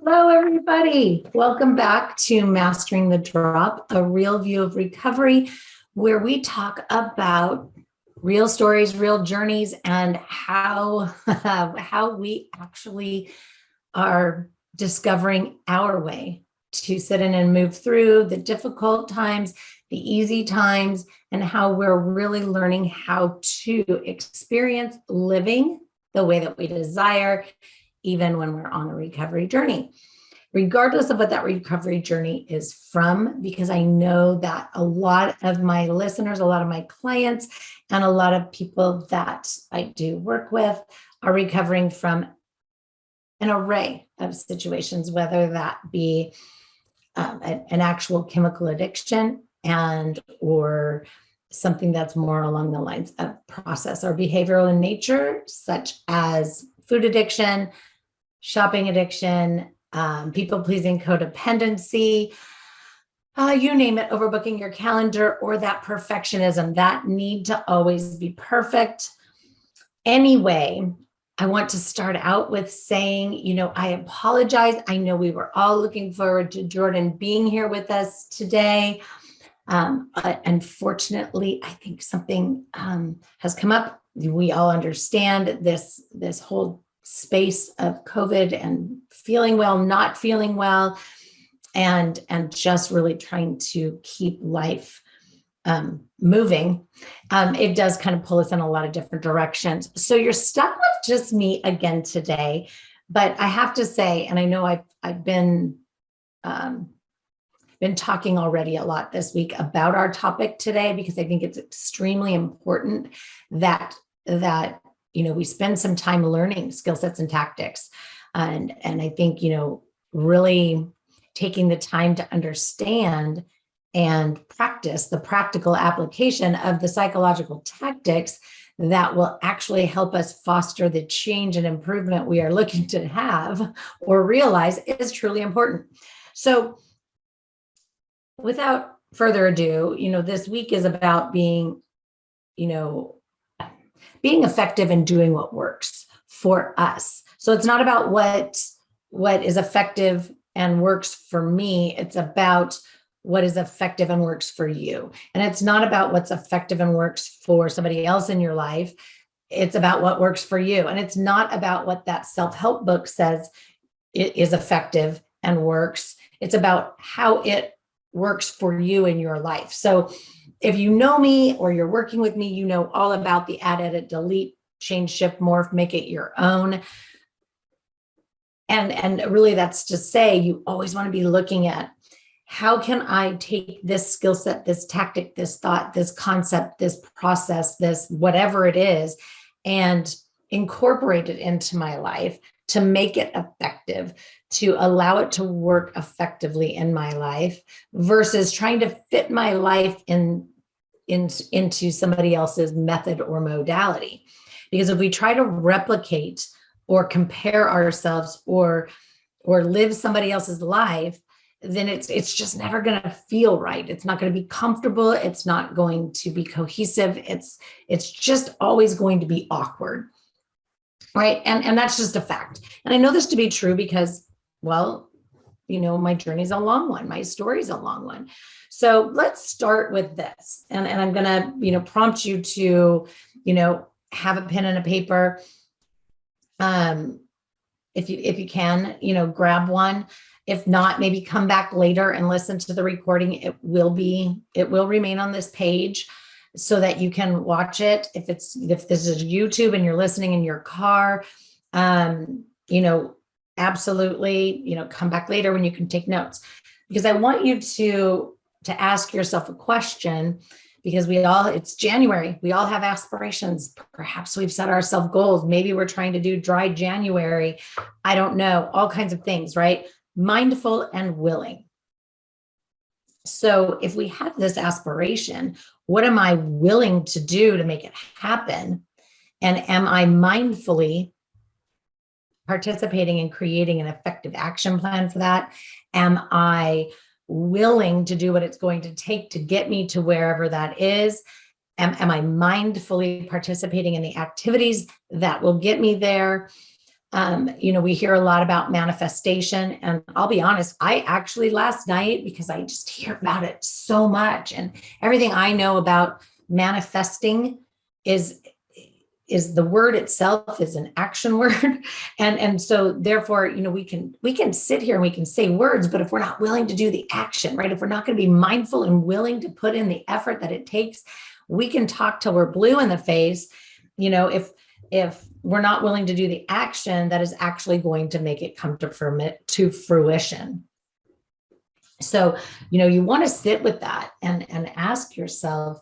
Hello, everybody. Welcome back to Mastering the Drop, a real view of recovery, where we talk about real stories, real journeys, and how we actually are discovering our way to sit in and move through the difficult times, the easy times, and how we're really learning how to experience living the way that we desire, even when we're on a recovery journey, regardless of what that recovery journey is from, because I know that a lot of my listeners, a lot of my clients, and a lot of people that I do work with are recovering from an array of situations, whether that be an actual chemical addiction or something that's more along the lines of process or behavioral in nature, such as food addiction, shopping addiction, people-pleasing codependency, you name it, overbooking your calendar, or that perfectionism, that need to always be perfect. Anyway, I want to start out with saying, I apologize. I know we were all looking forward to Jordan being here with us today. Unfortunately, I think something has come up. We all understand this whole space of COVID and feeling well, not feeling well, and just really trying to keep life moving. It does kind of pull us in a lot of different directions. So you're stuck with just me again today, but I have to say, and I know I've been talking already a lot this week about our topic today, because I think it's extremely important that we spend some time learning skill sets and tactics. And I think, really taking the time to understand and practice the practical application of the psychological tactics that will actually help us foster the change and improvement we are looking to have or realize is truly important. So without further ado, this week is about being effective in doing what works for us. So it's not about what is effective and works for me. It's about what is effective and works for you. And it's not about what's effective and works for somebody else in your life. It's about what works for you. And it's not about what that self-help book says it is effective and works. It's about how it works for you in your life. So if you know me or you're working with me, you know all about the add, edit, delete, change, shift, morph, make it your own. And really that's to say you always want to be looking at, how can I take this skill set, this tactic, this thought, this concept, this process, this whatever it is, and incorporate it into my life to make it effective, to allow it to work effectively in my life, versus trying to fit my life into somebody else's method or modality. Because if we try to replicate or compare ourselves or live somebody else's life, then it's just never going to feel right. It's not going to be comfortable. It's not going to be cohesive. It's just always going to be awkward. Right. And that's just a fact. And I know this to be true because, well, my journey's a long one. My story's a long one. So let's start with this. And I'm going to, prompt you to, have a pen and a paper. If you can, grab one. If not, maybe come back later and listen to the recording. It will remain on this page so that you can watch it. If this is YouTube and you're listening in your car, absolutely, come back later when you can take notes, because I want you to ask yourself a question, because it's January. We all have aspirations. Perhaps we've set ourselves goals. Maybe we're trying to do dry January. I don't know, all kinds of things, right? Mindful and willing. So if we have this aspiration, what am I willing to do to make it happen? And am I mindfully participating in creating an effective action plan for that? Am I willing to do what it's going to take to get me to wherever that is? Am I mindfully participating in the activities that will get me there? We hear a lot about manifestation, and I'll be honest, I actually last night, because I just hear about it so much, and everything I know about manifesting is the word itself is an action word. And so therefore, we can sit here and we can say words, but if we're not willing to do the action, right? If we're not going to be mindful and willing to put in the effort that it takes, we can talk till we're blue in the face. If we're not willing to do the action that is actually going to make it come to fruition. So, you want to sit with that and ask yourself,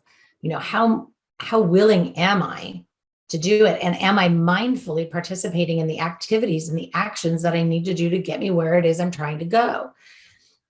how willing am I to do it? And am I mindfully participating in the activities and the actions that I need to do to get me where it is I'm trying to go?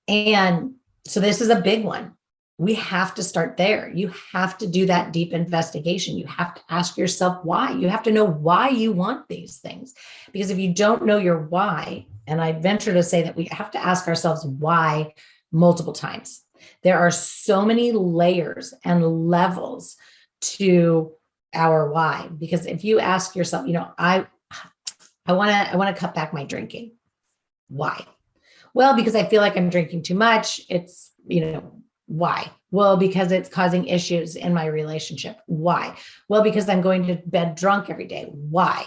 And so this is a big one. We have to start there. You have to do that deep investigation. You have to ask yourself why. You have to know why you want these things. Because if you don't know your why, and I venture to say that we have to ask ourselves why multiple times. There are so many layers and levels to our why. Because if you ask yourself, I want to cut back my drinking. Why? Well, because I feel like I'm drinking too much. It's, why? Well, because it's causing issues in my relationship. Why? Well, because I'm going to bed drunk every day. Why?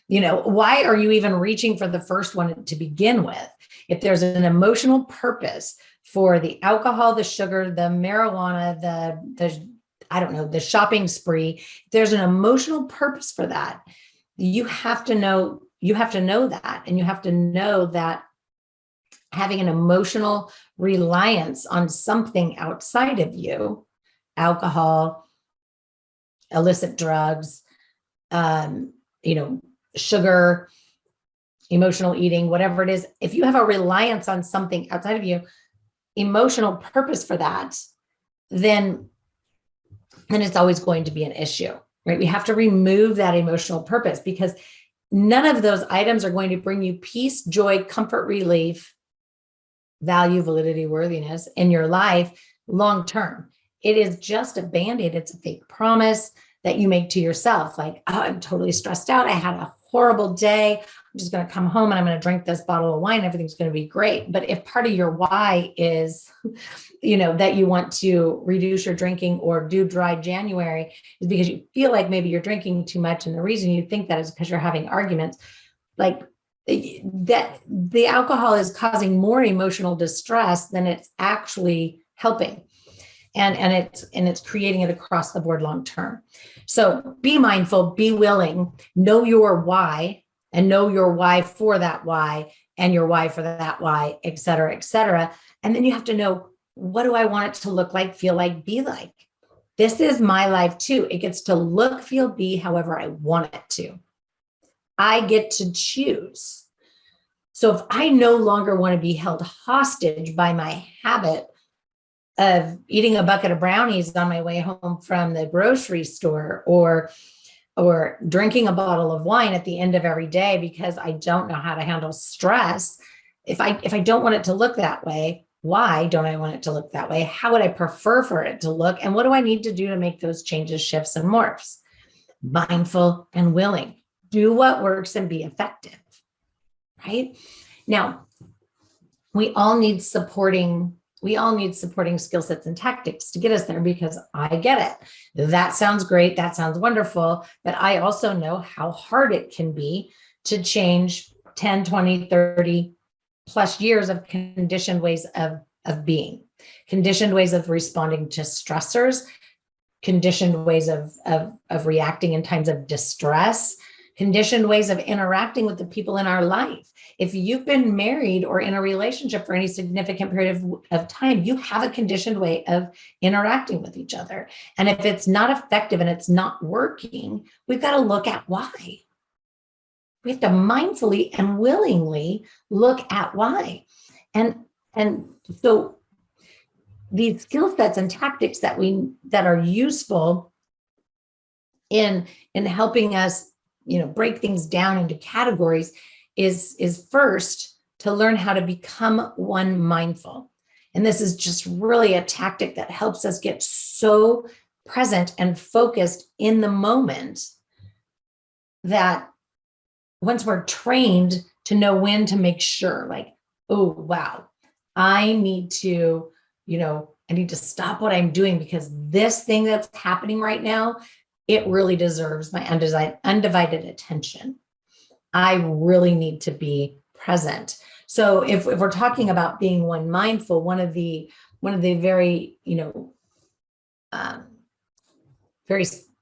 Why are you even reaching for the first one to begin with? If there's an emotional purpose for the alcohol, the sugar, the marijuana, the shopping spree, if there's an emotional purpose for that, you have to know that. And you have to know that having an emotional reliance on something outside of you, alcohol, illicit drugs, sugar, emotional eating, whatever it is, if you have a reliance on something outside of you, emotional purpose for that, then it's always going to be an issue, right? We have to remove that emotional purpose, because none of those items are going to bring you peace, joy, comfort, relief, value, validity, worthiness in your life long term. It is just a band-aid. It's a fake promise that you make to yourself. Like, oh, I'm totally stressed out. I had a horrible day. I'm just going to come home and I'm going to drink this bottle of wine. Everything's going to be great. But if part of your why is, that you want to reduce your drinking or do dry January is because you feel like maybe you're drinking too much. And the reason you think that is because you're having arguments, like that the alcohol is causing more emotional distress than it's actually helping. And it's creating it across the board long term. So be mindful, be willing, know your why, and know your why for that why, and your why for that why, et cetera, et cetera. And then you have to know, what do I want it to look like, feel like, be like? This is my life too. It gets to look, feel, be however I want it to. I get to choose. So if I no longer want to be held hostage by my habit of eating a bucket of brownies on my way home from the grocery store, or drinking a bottle of wine at the end of every day because I don't know how to handle stress, if I don't want it to look that way, why don't I want it to look that way? How would I prefer for it to look? And what do I need to do to make those changes, shifts, and morphs? Mindful and willing. Do what works and be effective, right? Now, we all need supporting skill sets and tactics to get us there, because I get it. That sounds great. That sounds wonderful. But I also know how hard it can be to change 10, 20, 30 plus years of conditioned ways of being, conditioned ways of responding to stressors, conditioned ways of reacting in times of distress, conditioned ways of interacting with the people in our life. If you've been married or in a relationship for any significant period of time, you have a conditioned way of interacting with each other. And if it's not effective and it's not working, we've got to look at why. We have to mindfully and willingly look at why. And so these skill sets and tactics that are useful in helping us, break things down into categories is first to learn how to become one mindful. And this is just really a tactic that helps us get so present and focused in the moment that once we're trained to know when to make sure, like, oh, wow, I need to, I need to stop what I'm doing because this thing that's happening right now, it really deserves my undivided attention. I really need to be present. So if we're talking about being one mindful, one of the very, very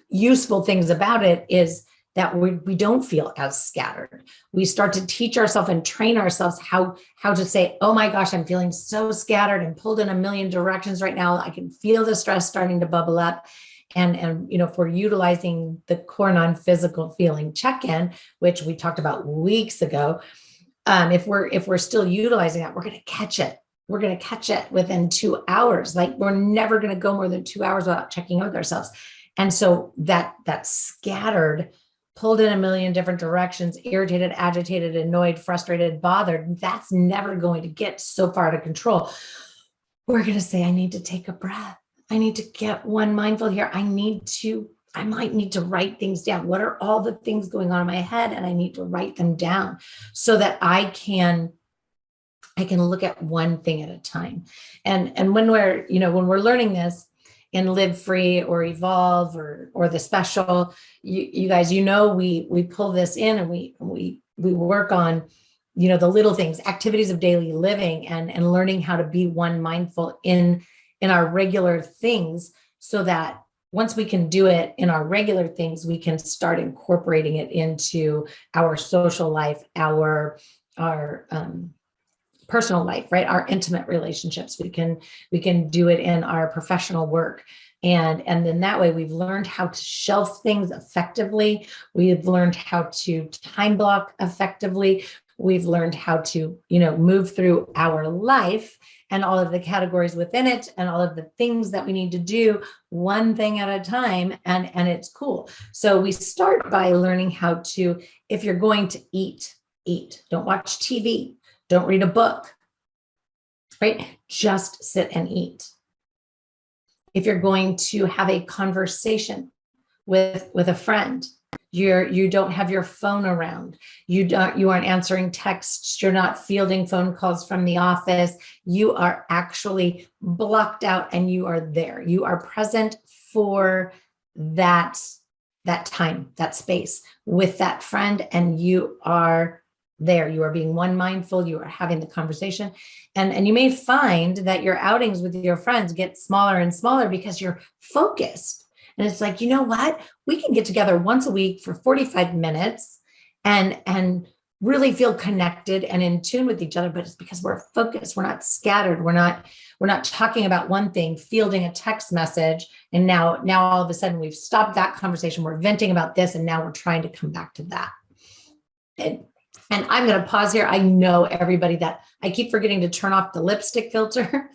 useful things about it is that we don't feel as scattered. We start to teach ourselves and train ourselves how to say, oh my gosh, I'm feeling so scattered and pulled in a million directions right now. I can feel the stress starting to bubble up. And if we're utilizing the core non-physical feeling check-in, which we talked about weeks ago, if we're still utilizing that, we're going to catch it. We're going to catch it within 2 hours. Like, we're never going to go more than 2 hours without checking in with ourselves. And so that scattered, pulled in a million different directions, irritated, agitated, annoyed, frustrated, bothered, that's never going to get so far out of control. We're going to say, I need to take a breath. I need to get one mindful here. I might need to write things down. What are all the things going on in my head? And I need to write them down so that I can look at one thing at a time. And when we're learning this in Live Free or Evolve or the special, you guys, we pull this in and we work on, the little things, activities of daily living and learning how to be one mindful in our regular things, so that once we can do it in our regular things, we can start incorporating it into our social life, our personal life, right? Our intimate relationships. We can do it in our professional work. And then that way we've learned how to shelf things effectively. We've learned how to time block effectively. We've learned how to, move through our life and all of the categories within it and all of the things that we need to do one thing at a time. And it's cool. So we start by learning how to, if you're going to eat. Don't watch TV. Don't read a book, right? Just sit and eat. If you're going to have a conversation with a friend, you don't have your phone around. You aren't answering texts. You're not fielding phone calls from the office. You are actually blocked out and you are there. You are present for that time, that space with that friend, and you are there. You are being one mindful. You are having the conversation. And you may find that your outings with your friends get smaller and smaller because you're focused. And it's like, you know what? We can get together once a week for 45 minutes and really feel connected and in tune with each other. But it's because we're focused. We're not scattered. We're not talking about one thing, fielding a text message. And now all of a sudden we've stopped that conversation. We're venting about this. And now we're trying to come back to that. And I'm going to pause here. I know everybody that I keep forgetting to turn off the lipstick filter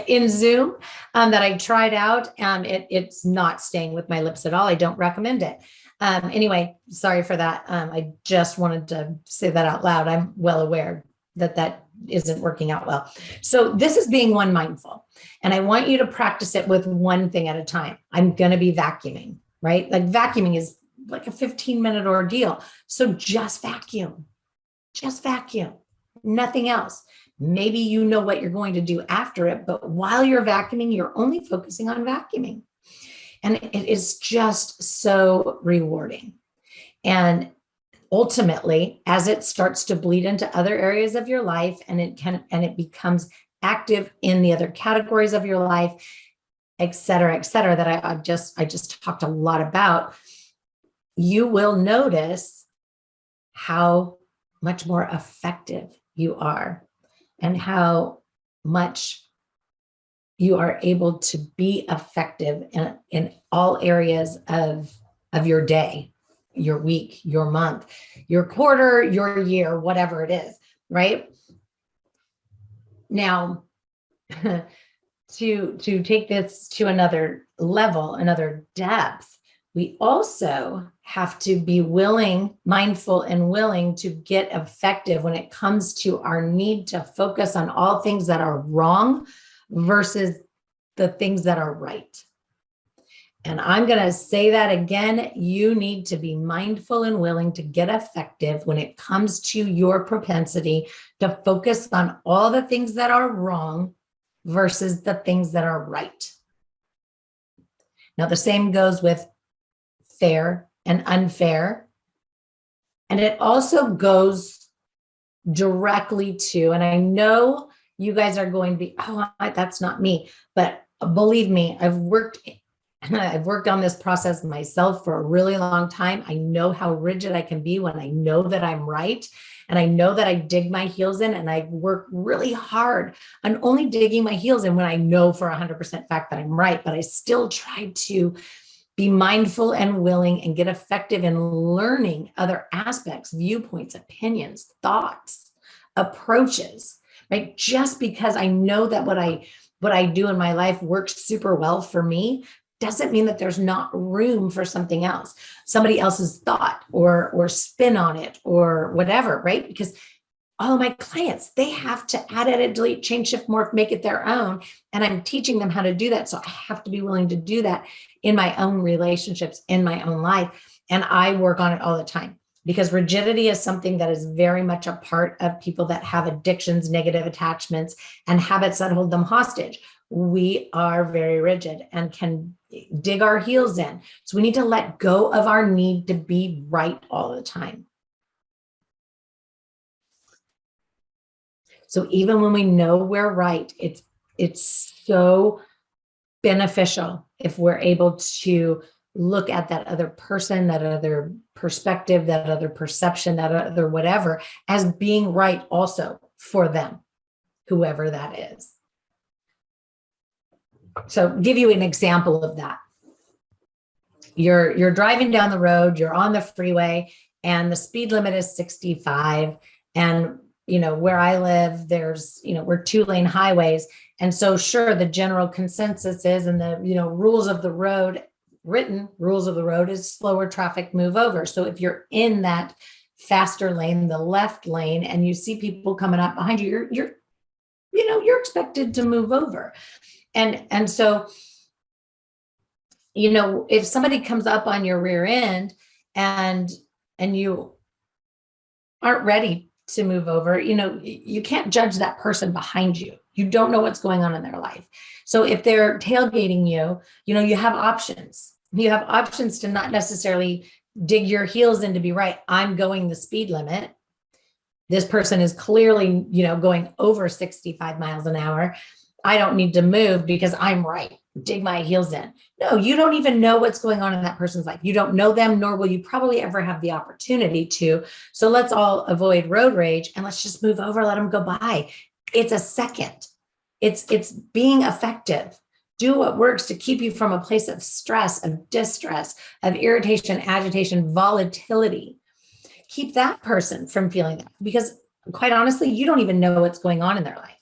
in Zoom that I tried out. It's not staying with my lips at all. I don't recommend it. Anyway, sorry for that. I just wanted to say that out loud. I'm well aware that isn't working out well. So this is being one mindful. And I want you to practice it with one thing at a time. I'm going to be vacuuming, right? Like, vacuuming is like a 15-minute ordeal. So just vacuum, nothing else. Maybe you know what you're going to do after it, but while you're vacuuming, you're only focusing on vacuuming. And it is just so rewarding. And ultimately, as it starts to bleed into other areas of your life and it becomes active in the other categories of your life, et cetera, that I just talked a lot about, you will notice how much more effective you are and how much you are able to be effective in all areas of your day, your week, your month, your quarter, your year, whatever it is, right? Now, to take this to another level, another depth, we also have to be mindful and willing to get effective when it comes to our need to focus on all things that are wrong versus the things that are right. And I'm going to say that again. You need to be mindful and willing to get effective when it comes to your propensity to focus on all the things that are wrong versus the things that are right. Now, the same goes with fair and unfair. And it also goes directly to, and I know you guys are going to be, oh, that's not me. But believe me, I've worked on this process myself for a really long time. I know how rigid I can be when I know that I'm right. And I know that I dig my heels in, and I work really hard on only digging my heels in when I know for 100% fact that I'm right. But I still try to be mindful and willing and get effective in learning other aspects, viewpoints, opinions, thoughts, approaches, right? Just because I know that what I do in my life works super well for me doesn't mean that there's not room for something else, somebody else's thought or spin on it or whatever, right? Because all of my clients, they have to add, edit, delete, change, shift, morph, make it their own. And I'm teaching them how to do that. So I have to be willing to do that in my own relationships, in my own life. And I work on it all the time because rigidity is something that is very much a part of people that have addictions, negative attachments, and habits that hold them hostage. We are very rigid and can dig our heels in. So we need to let go of our need to be right all the time. So even when we know we're right, it's so beneficial if we're able to look at that other person, that other perspective, that other perception, that other whatever, as being right also for them, whoever that is. So give you an example of that. You're driving down the road, you're on the freeway, and the speed limit is 65. And where I live, there's, we're 2-lane highways. And so sure, the general consensus is, and the, rules of the road, written rules of the road is slower traffic, move over. So if you're in that faster lane, the left lane, and you see people coming up behind you, you're expected to move over. And so, if somebody comes up on your rear end and you aren't ready to move over, you can't judge that person behind you. You don't know what's going on in their life. So if they're tailgating you, you have options. You have options to not necessarily dig your heels in to be right. I'm going the speed limit. This person is clearly, going over 65 miles an hour. I don't need to move because I'm right. Dig my heels in. No, you don't even know what's going on in that person's life. You don't know them, nor will you probably ever have the opportunity to. So let's all avoid road rage and let's just move over, let them go by. It's a second. It's being effective. Do what works to keep you from a place of stress, of distress, of irritation, agitation, volatility. Keep that person from feeling that, because quite honestly, you don't even know what's going on in their life.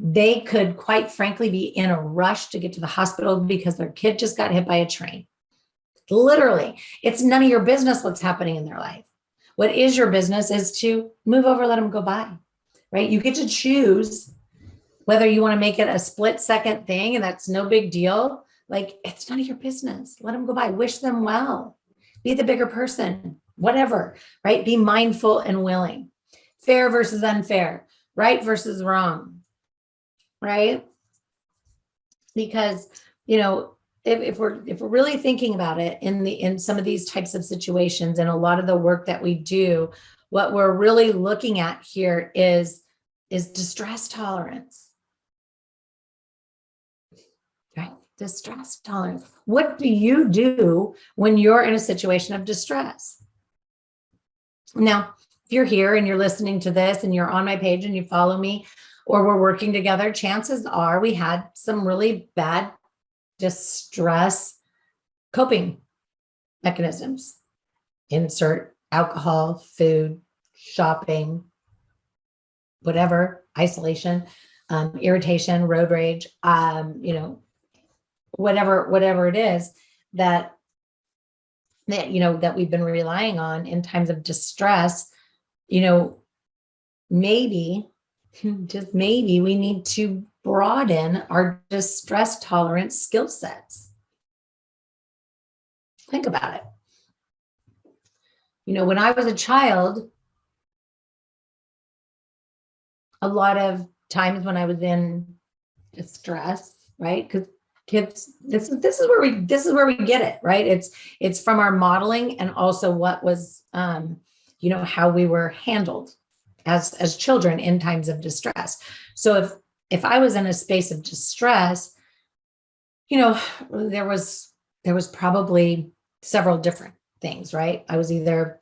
They could, quite frankly, be in a rush to get to the hospital because their kid just got hit by a train. Literally, it's none of your business what's happening in their life. What is your business is to move over, let them go by, right? You get to choose whether you want to make it a split-second thing, and that's no big deal. Like, it's none of your business. Let them go by. Wish them well. Be the bigger person, whatever, right? Be mindful and willing. Fair versus unfair, right versus wrong. Right? Because, if we're really thinking about it in some of these types of situations, and a lot of the work that we do, what we're really looking at here is distress tolerance. Right? Distress tolerance. What do you do when you're in a situation of distress? Now, if you're here and you're listening to this and you're on my page and you follow me, or we're working together, chances are we had some really bad distress coping mechanisms. Insert alcohol, food, shopping, whatever, isolation, irritation, road rage, whatever it is that we've been relying on in times of distress, maybe, just maybe, we need to broaden our distress tolerance skill sets. Think about it. When I was a child, a lot of times when I was in distress, right? Because kids, this is where we get it, right? It's from our modeling, and also what was how we were handled as children in times of distress. So if I was in a space of distress, there was probably several different things, right? I was either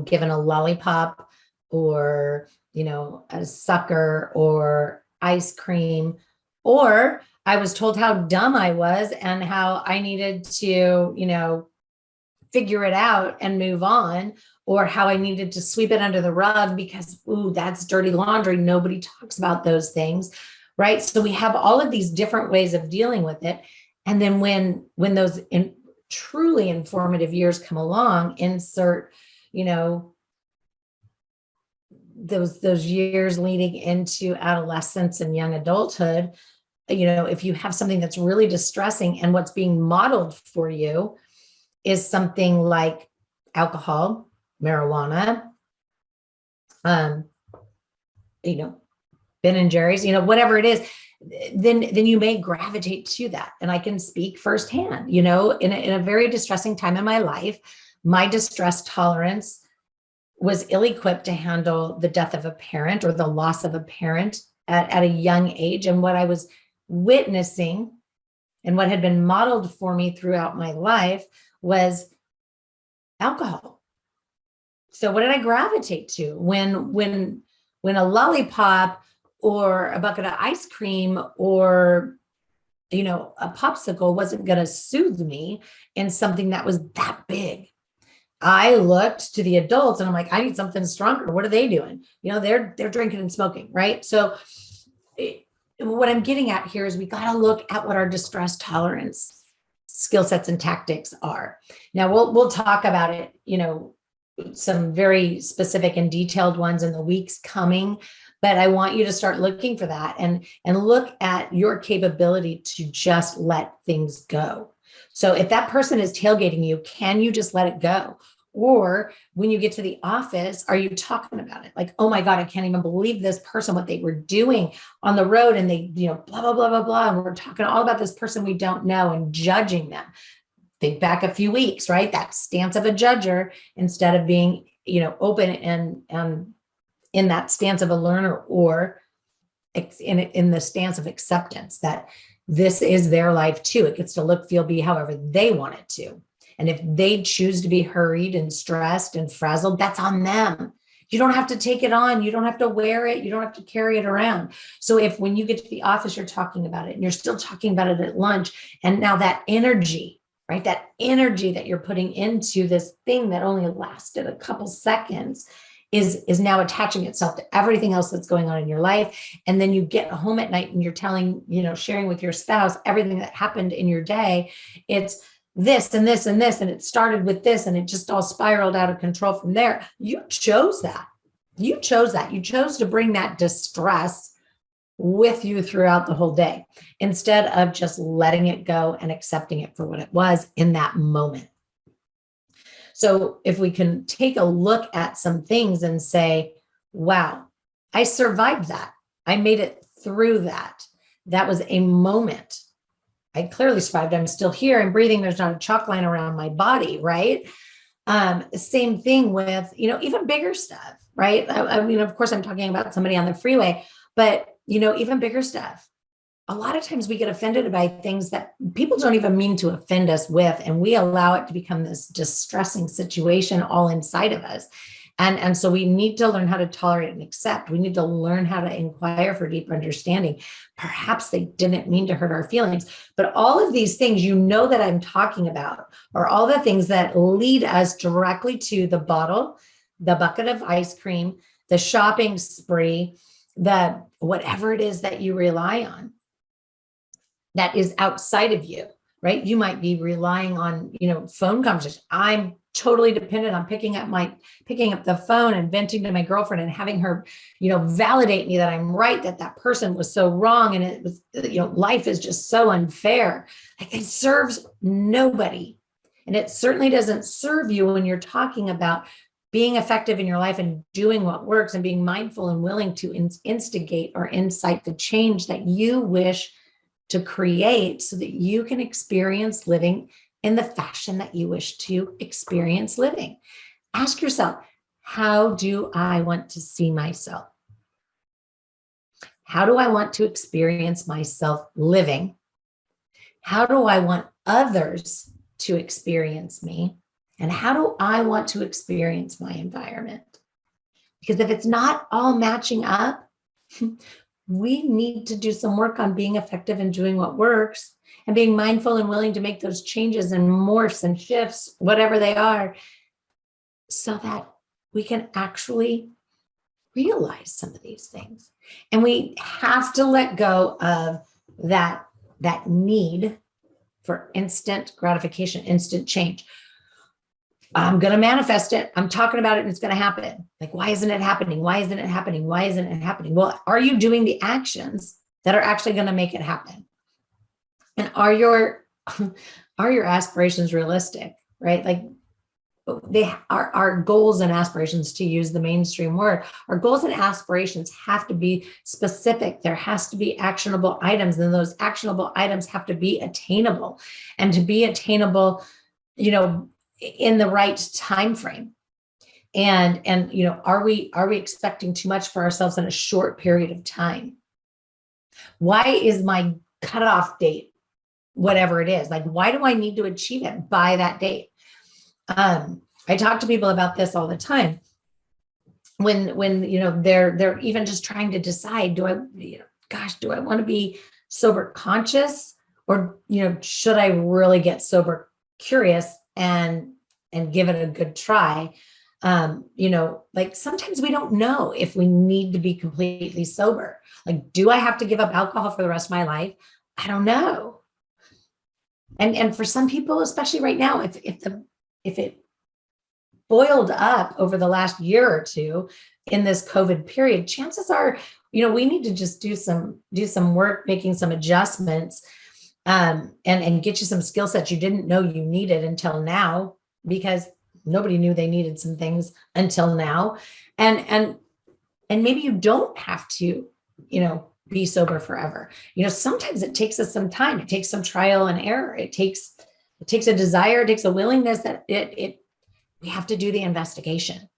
given a lollipop, or a sucker, or ice cream, or I was told how dumb I was and how I needed to figure it out and move on, or how I needed to sweep it under the rug because, ooh, that's dirty laundry. Nobody talks about those things, right? So we have all of these different ways of dealing with it. And then when those truly informative years come along, insert, those years leading into adolescence and young adulthood, if you have something that's really distressing and what's being modeled for you is something like alcohol, marijuana, Ben and Jerry's, whatever it is, then you may gravitate to that. And I can speak firsthand, in a very distressing time in my life, my distress tolerance was ill-equipped to handle the death of a parent or the loss of a parent at a young age. And what I was witnessing and what had been modeled for me throughout my life was alcohol. So what did I gravitate to when a lollipop or a bucket of ice cream or a popsicle wasn't going to soothe me in something that was that big? I looked to the adults and I'm like, I need something stronger. What are they doing? They're drinking and smoking, right? So what I'm getting at here is we got to look at what our distress tolerance skill sets and tactics are. Now we'll talk about it, some very specific and detailed ones in the weeks coming, but I want you to start looking for that and look at your capability to just let things go. So if that person is tailgating you, can you just let it go? Or when you get to the office, are you talking about it? Like, oh my God, I can't even believe this person, what they were doing on the road. And they, blah, blah, blah, blah, blah. And we're talking all about this person we don't know and judging them. Think back a few weeks, right? That stance of a judger instead of being, open and in that stance of a learner, or in the stance of acceptance that this is their life too. It gets to look, feel, be however they want it to. And if they choose to be hurried and stressed and frazzled, that's on them. You don't have to take it on. You don't have to wear it. You don't have to carry it around. So if when you get to the office, you're talking about it and you're still talking about it at lunch, and now that energy, right? That energy that you're putting into this thing that only lasted a couple seconds is now attaching itself to everything else that's going on in your life. And then you get home at night and you're telling, sharing with your spouse everything that happened in your day. It's this and this and this, and it started with this, and it just all spiraled out of control from there. You chose that. You chose to bring that distress with you throughout the whole day, instead of just letting it go and accepting it for what it was in that moment. So if we can take a look at some things and say, wow, I survived that. I made it through that. That was a moment. I clearly survived. I'm still here. I'm breathing. There's not a chalk line around my body, right? Same thing with, even bigger stuff, right? I mean, of course, I'm talking about somebody on the freeway, but, even bigger stuff. A lot of times we get offended by things that people don't even mean to offend us with, and we allow it to become this distressing situation all inside of us. And so we need to learn how to tolerate and accept. We need to learn how to inquire for deeper understanding. Perhaps they didn't mean to hurt our feelings, but all of these things, that I'm talking about are all the things that lead us directly to the bottle, the bucket of ice cream, the shopping spree, the whatever it is that you rely on that is outside of you, right? You might be relying on, phone conversation. I'm totally dependent on picking up the phone and venting to my girlfriend and having her, validate me that I'm right, that person was so wrong. And it was, life is just so unfair. Like, it serves nobody. And it certainly doesn't serve you when you're talking about being effective in your life and doing what works and being mindful and willing to instigate or incite the change that you wish to create so that you can experience living in the fashion that you wish to experience living. Ask yourself, how do I want to see myself? How do I want to experience myself living? How do I want others to experience me? And how do I want to experience my environment? Because if it's not all matching up, we need to do some work on being effective and doing what works and being mindful and willing to make those changes and morphs and shifts, whatever they are, so that we can actually realize some of these things. And we have to let go of that need for instant gratification, instant change. I'm going to manifest it. I'm talking about it and it's going to happen. Like, why isn't it happening? Why isn't it happening? Why isn't it happening? Well, are you doing the actions that are actually going to make it happen? And are your aspirations realistic, right? Like, they are our goals and aspirations, to use the mainstream word. Our goals and aspirations have to be specific. There has to be actionable items, and those actionable items have to be attainable. And to be attainable, in the right time frame. And are we expecting too much for ourselves in a short period of time? Why is my cutoff date whatever it is? Like, why do I need to achieve it by that date? I talk to people about this all the time. When they're even just trying to decide, do I want to be sober conscious, or should I really get sober curious and give it a good try? Like, sometimes we don't know if we need to be completely sober. Like, do I have to give up alcohol for the rest of my life? I don't know. And for some people, especially right now, if it boiled up over the last year or two in this COVID period, chances are, we need to just do some work, making some adjustments, and get you some skill sets you didn't know you needed until now, because nobody knew they needed some things until now. And maybe you don't have to, be sober forever. Sometimes it takes us some time. It takes some trial and error. It takes a desire, it takes a willingness that we have to do the investigation.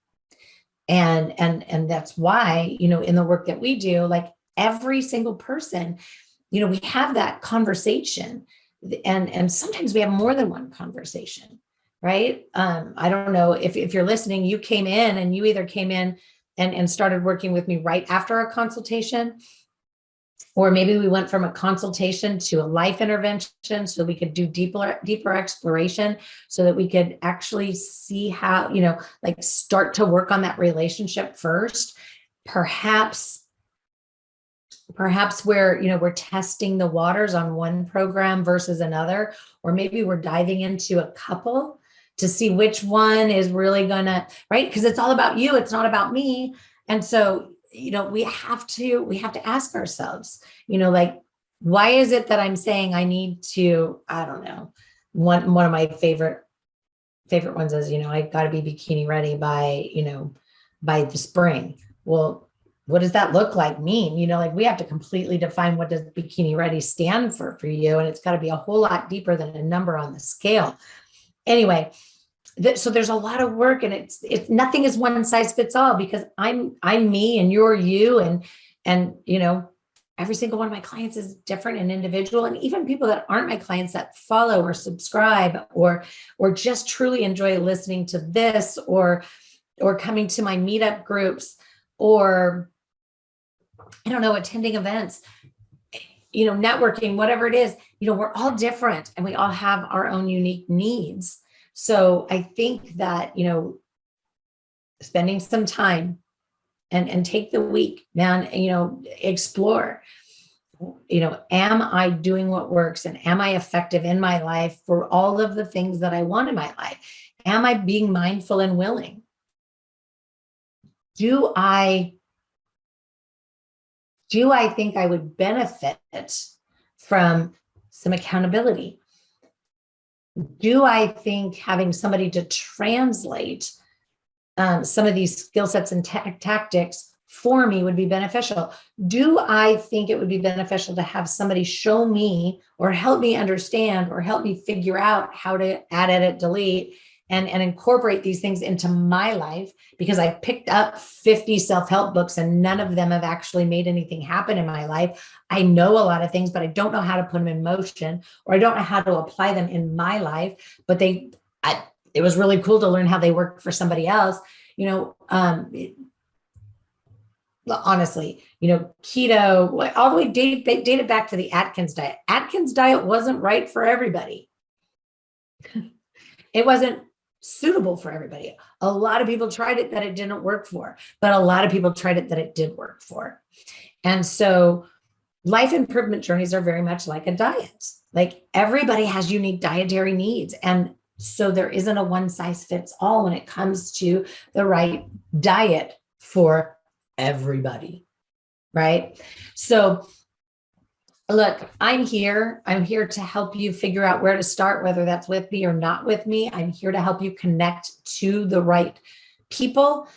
And that's why, in the work that we do, like, every single person, we have that conversation, and sometimes we have more than one conversation, right? I don't know if you're listening, you came in and you either came in and started working with me right after our consultation, or maybe we went from a consultation to a life intervention so we could do deeper exploration, so that we could actually see how, like, start to work on that relationship first. Perhaps we're testing the waters on one program versus another, or maybe we're diving into a couple to see which one is really gonna, right? Because it's all about you, it's not about me. And so, we have to ask ourselves, like, why is it that I'm saying I need to, I don't know, one of my favorite ones is, I got to be bikini ready by the spring. Well, what does that look like, mean? Like, we have to completely define what does bikini ready stand for you. And it's got to be a whole lot deeper than a number on the scale. Anyway, so there's a lot of work, and it's nothing is one size fits all, because I'm me and you're you, and every single one of my clients is different and individual. And even people that aren't my clients that follow or subscribe or just truly enjoy listening to this, or coming to my meetup groups, or I don't know, attending events, networking, whatever it is, we're all different and we all have our own unique needs. So I think that, spending some time and take the week, man, explore, am I doing what works, and am I effective in my life for all of the things that I want in my life? Am I being mindful and willing? Do I think I would benefit from some accountability? Do I think having somebody to translate some of these skill sets and tactics for me would be beneficial? Do I think it would be beneficial to have somebody show me or help me understand or help me figure out how to add, edit, delete, and incorporate these things into my life? Because I picked up 50 self-help books and none of them have actually made anything happen in my life. I know a lot of things, but I don't know how to put them in motion, or I don't know how to apply them in my life. But it was really cool to learn how they work for somebody else. Honestly, keto, all the way dated back to the Atkins diet. Atkins diet wasn't right for everybody. It wasn't suitable for everybody. A lot of people tried it that it didn't work for, but a lot of people tried it that it did work for. And so life improvement journeys are very much like a diet. Like, everybody has unique dietary needs. And so there isn't a one size fits all when it comes to the right diet for everybody, right? So look, I'm here to help you figure out where to start, whether that's with me or not with me. I'm here to help you connect to the right people.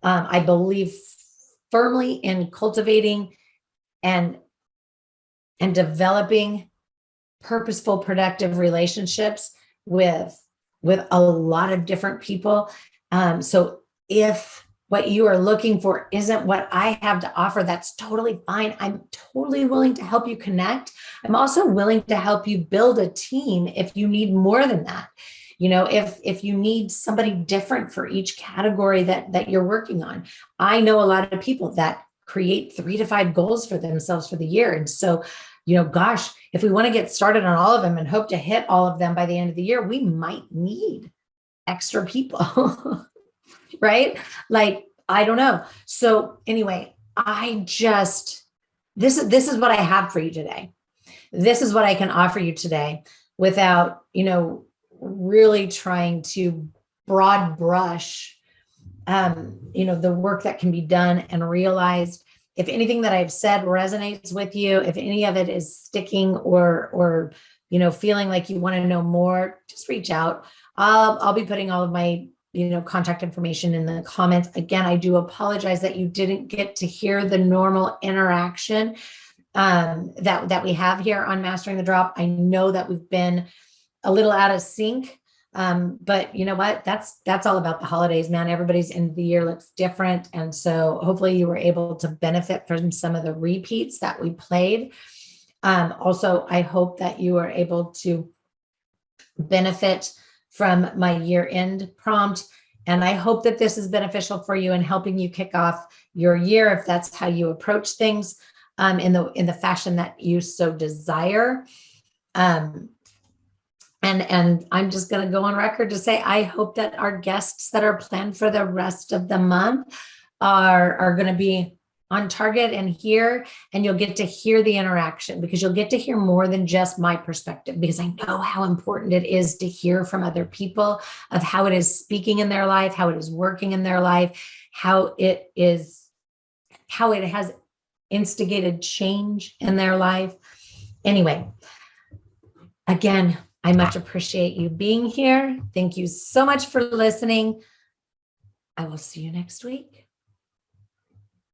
I believe firmly in cultivating and developing purposeful, productive relationships with a lot of different people. So if what you are looking for isn't what I have to offer, that's totally fine. I'm totally willing to help you connect. I'm also willing to help you build a team if you need more than that. If you need somebody different for each category that you're working on. I know a lot of people that create 3 to 5 goals for themselves for the year. And so, gosh, if we want to get started on all of them and hope to hit all of them by the end of the year, we might need extra people. Right? Like, I don't know. So anyway, this is what I have for you today. This is what I can offer you today without, really trying to broad brush, the work that can be done and realized. If anything that I've said resonates with you, if any of it is sticking or feeling like you want to know more, just reach out. I'll be putting all of my contact information in the comments. Again, I do apologize that you didn't get to hear the normal interaction that we have here on Mastering the Drop. I know that we've been a little out of sync, but you know what? That's all about the holidays, man. Everybody's end of the year looks different, and so hopefully you were able to benefit from some of the repeats that we played. Also, I hope that you are able to benefit from my year-end prompt. And I hope that this is beneficial for you in helping you kick off your year, if that's how you approach things, in the fashion that you so desire. And I'm just going to go on record to say, I hope that our guests that are planned for the rest of the month are going to be on target and here, and you'll get to hear the interaction, because you'll get to hear more than just my perspective, because I know how important it is to hear from other people of how it is speaking in their life, how it is working in their life, how it has instigated change in their life. Anyway, again, I much appreciate you being here. Thank you so much for listening. I will see you next week.